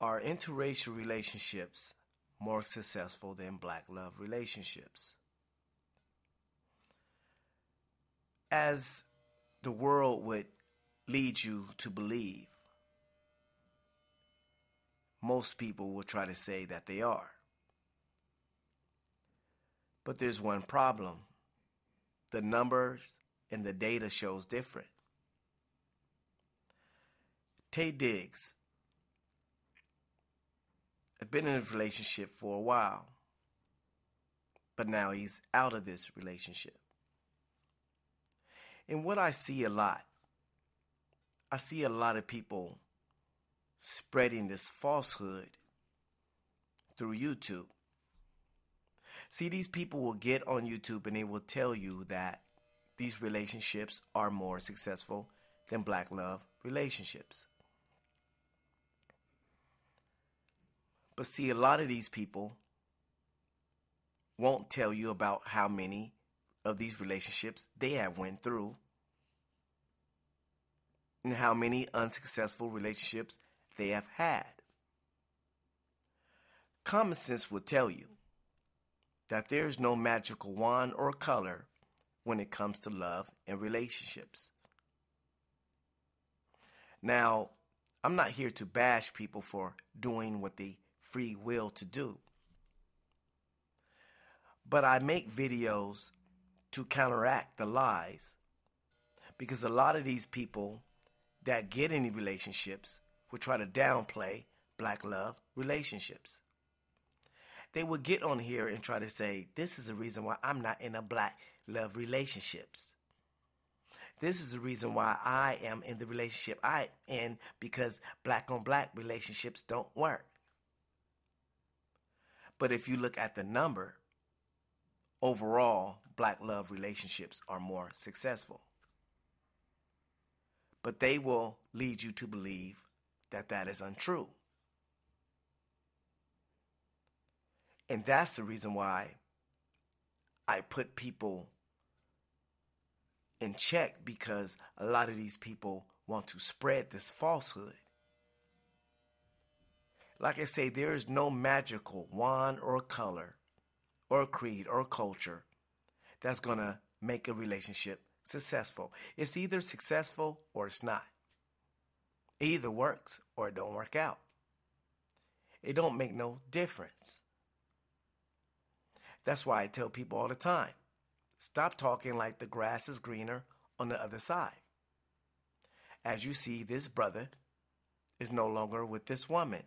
Are interracial relationships more successful than black love relationships? As the world would lead you to believe, most people will try to say that they are. But there's one problem. The numbers and the data shows different. Taye Diggs had been in a relationship for a while, but now he's out of this relationship. And what I see a lot of people spreading this falsehood through YouTube. See, these people will get on YouTube and they will tell you that these relationships are more successful than black love relationships. But see, a lot of these people won't tell you about how many of these relationships they have went through and how many unsuccessful relationships they have had. Common sense will tell you that there's no magical wand or color when it comes to love and relationships. Now, I'm not here to bash people for doing what they free will to do. But I make videos to counteract the lies, because a lot of these people that get in relationships will try to downplay black love relationships. They will get on here and try to say, this is the reason why I'm not in a black love relationships. This is the reason why I am in the relationship I'm in, because black on black relationships don't work. But if you look at the number, overall, black love relationships are more successful. But they will lead you to believe that that is untrue. And that's the reason why I put people in check, because a lot of these people want to spread this falsehood. Like I say, there is no magical wand or color or creed or culture that's going to make a relationship successful. It's either successful or it's not. It either works or it don't work out. It don't make no difference. That's why I tell people all the time, stop talking like the grass is greener on the other side. As you see, this brother is no longer with this woman.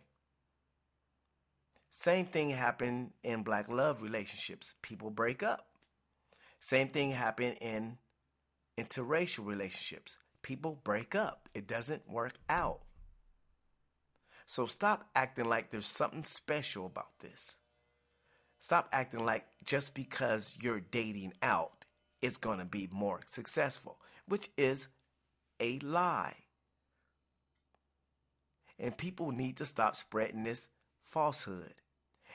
Same thing happened in black love relationships. People break up. Same thing happened in interracial relationships. People break up. It doesn't work out. So stop acting like there's something special about this. Stop acting like just because you're dating out, it's going to be more successful, which is a lie. And people need to stop spreading this falsehood.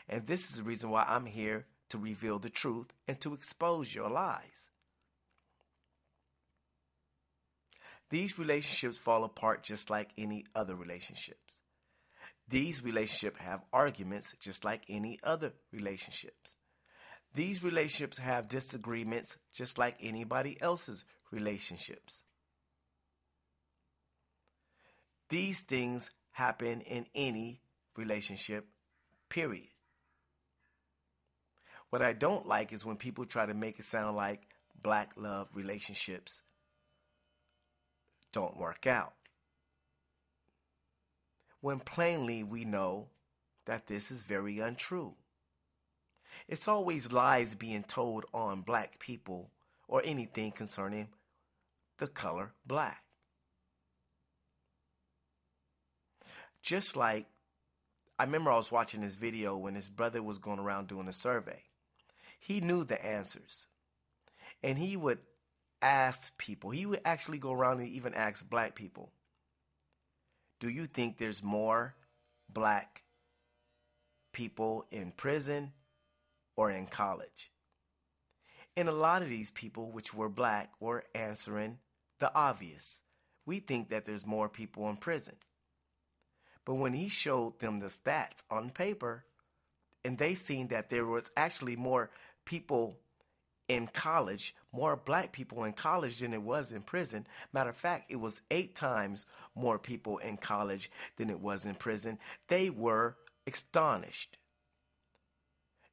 And this is the reason why I'm here to reveal the truth and to expose your lies. These relationships fall apart just like any other relationships. These relationships have arguments just like any other relationships. These relationships have disagreements just like anybody else's relationships. These things happen in any relationship, period. What I don't like is when people try to make it sound like black love relationships don't work out, when plainly we know that this is very untrue. It's always lies being told on black people or anything concerning the color black. Just like, I remember I was watching this video when his brother was going around doing a survey. He knew the answers. And he would ask people, he would actually go around and even ask black people, do you think there's more black people in prison or in college? And a lot of these people, which were black, were answering the obvious. We think that there's more people in prison. But when he showed them the stats on paper, and they seen that there was actually more people in college, more black people in college than it was in prison. Matter of fact, it was 8 times more people in college than it was in prison. They were astonished.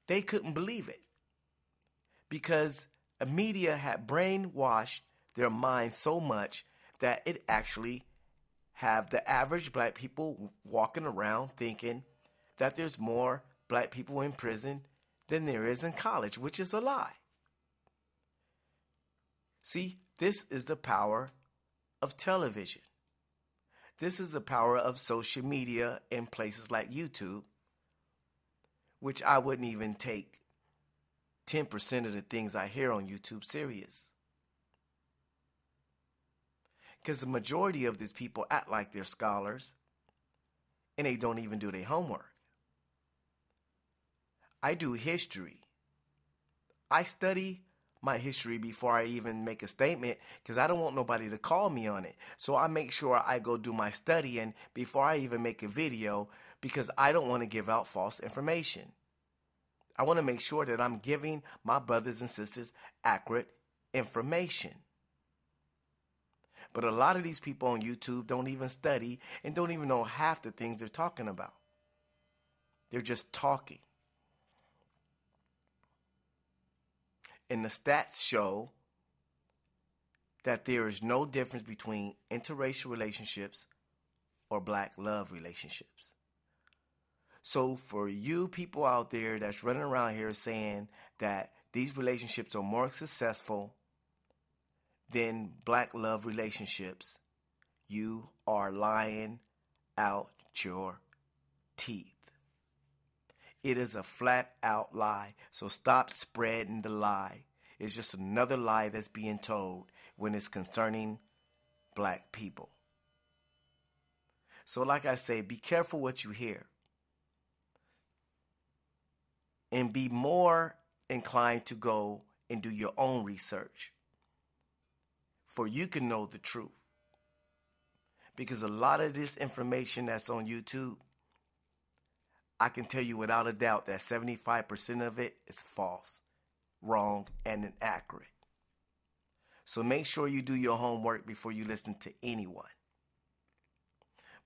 They couldn't believe it because the media had brainwashed their minds so much that it actually have the average black people walking around thinking that there's more black people in prison than there is in college, which is a lie. See, this is the power of television. This is the power of social media in places like YouTube, which I wouldn't even take 10% of the things I hear on YouTube serious. Because the majority of these people act like they're scholars and they don't even do their homework. I do history. I study my history before I even make a statement because I don't want nobody to call me on it. So I make sure I go do my studying before I even make a video because I don't want to give out false information. I want to make sure that I'm giving my brothers and sisters accurate information. But a lot of these people on YouTube don't even study and don't even know half the things they're talking about. They're just talking. And the stats show that there is no difference between interracial relationships or black love relationships. So for you people out there that's running around here saying that these relationships are more successful than black love relationships, you are lying out your teeth. It is a flat out lie. So stop spreading the lie. It's just another lie that's being told when it's concerning black people. So like I say, be careful what you hear. And be more inclined to go and do your own research. For you can know the truth. Because a lot of this information that's on YouTube, I can tell you without a doubt that 75% of it is false, wrong, and inaccurate. So make sure you do your homework before you listen to anyone.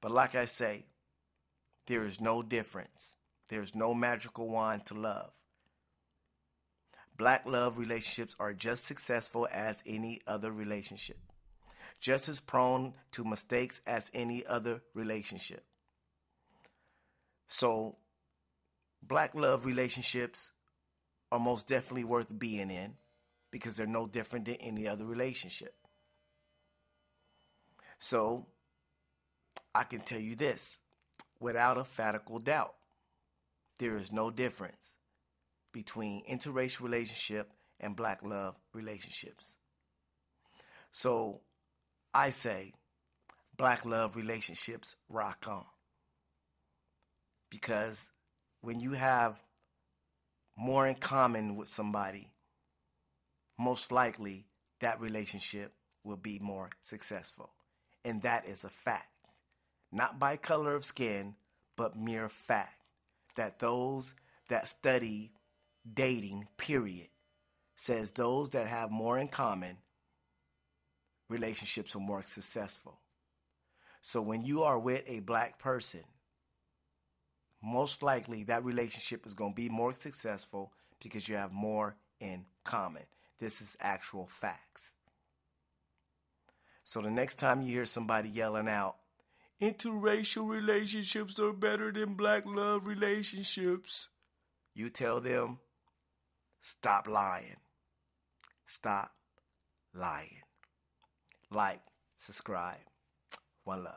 But like I say, there is no difference. There's no magical wand to love. Black love relationships are just successful as any other relationship. Just as prone to mistakes as any other relationship. So, black love relationships are most definitely worth being in because they're no different than any other relationship. So, I can tell you this without a fatical doubt. There is no difference between interracial relationship and black love relationships. So, I say black love relationships rock on. Because when you have more in common with somebody, most likely that relationship will be more successful. And that is a fact. Not by color of skin, but mere fact. That those that study dating, period, says those that have more in common, relationships are more successful. So when you are with a black person, most likely that relationship is going to be more successful because you have more in common. This is actual facts. So the next time you hear somebody yelling out, interracial relationships are better than black love relationships, you tell them, stop lying. Stop lying. Like, subscribe. One love.